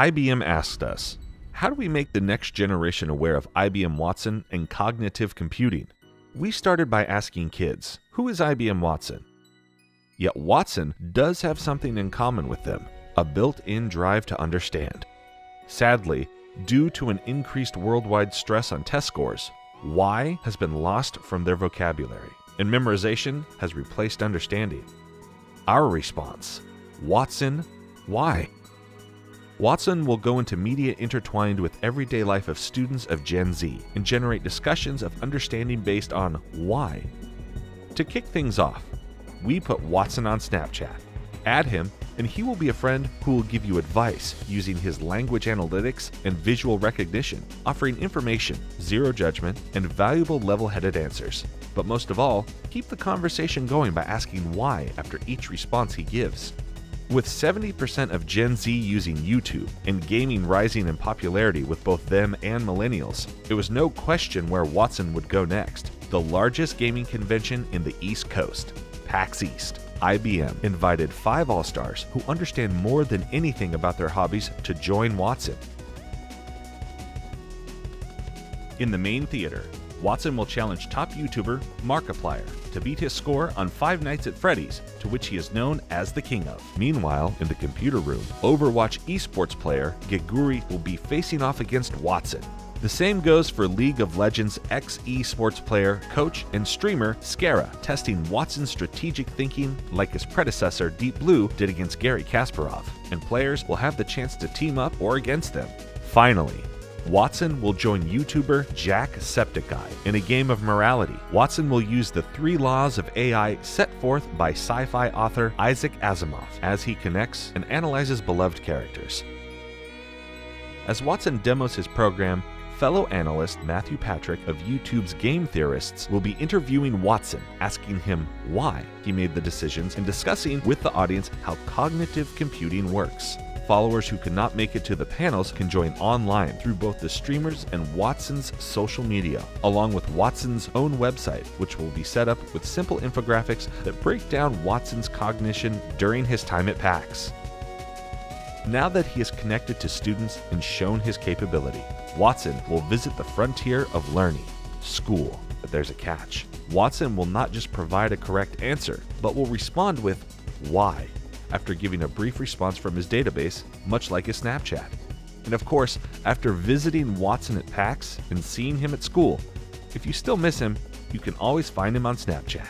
IBM asked us, how do we make the next generation aware of IBM Watson and cognitive computing? We started by asking kids, who is IBM Watson? Yet Watson does have something in common with them, a built-in drive to understand. Sadly, due to an increased worldwide stress on test scores, why has been lost from their vocabulary, and memorization has replaced understanding. Our response, Watson, why? Watson will go into media intertwined with everyday life of students of Gen Z and generate discussions of understanding based on why. To kick things off, we put Watson on Snapchat. Add him, and he will be a friend who will give you advice using his language analytics and visual recognition, offering information, zero judgment, and valuable level-headed answers. But most of all, keep the conversation going by asking why after each response he gives. With 70% of Gen Z using YouTube and gaming rising in popularity with both them and millennials, it was no question where Watson would go next. The largest gaming convention in the East Coast, PAX East, IBM invited 5 All-Stars who understand more than anything about their hobbies to join Watson. In the main theater, Watson will challenge top YouTuber Markiplier to beat his score on Five Nights at Freddy's, to which he is known as the king of. Meanwhile, in the computer room, Overwatch esports player Geguri will be facing off against Watson. The same goes for League of Legends ex-esports player, coach, and streamer Scara, testing Watson's strategic thinking like his predecessor Deep Blue did against Garry Kasparov, and players will have the chance to team up or against them. Finally, Watson will join YouTuber Jacksepticeye in a game of morality. Watson will use the 3 laws of AI set forth by sci-fi author Isaac Asimov as he connects and analyzes beloved characters. As Watson demos his program, fellow analyst Matthew Patrick of YouTube's Game Theorists will be interviewing Watson, asking him why he made the decisions and discussing with the audience how cognitive computing works. Followers who cannot make it to the panels can join online through both the streamers and Watson's social media, along with Watson's own website, which will be set up with simple infographics that break down Watson's cognition during his time at PAX. Now that he is connected to students and shown his capability, Watson will visit the frontier of learning, school. But there's a catch. Watson will not just provide a correct answer, but will respond with why, after giving a brief response from his database, much like his Snapchat. And of course, after visiting Watson at PAX and seeing him at school, if you still miss him, you can always find him on Snapchat.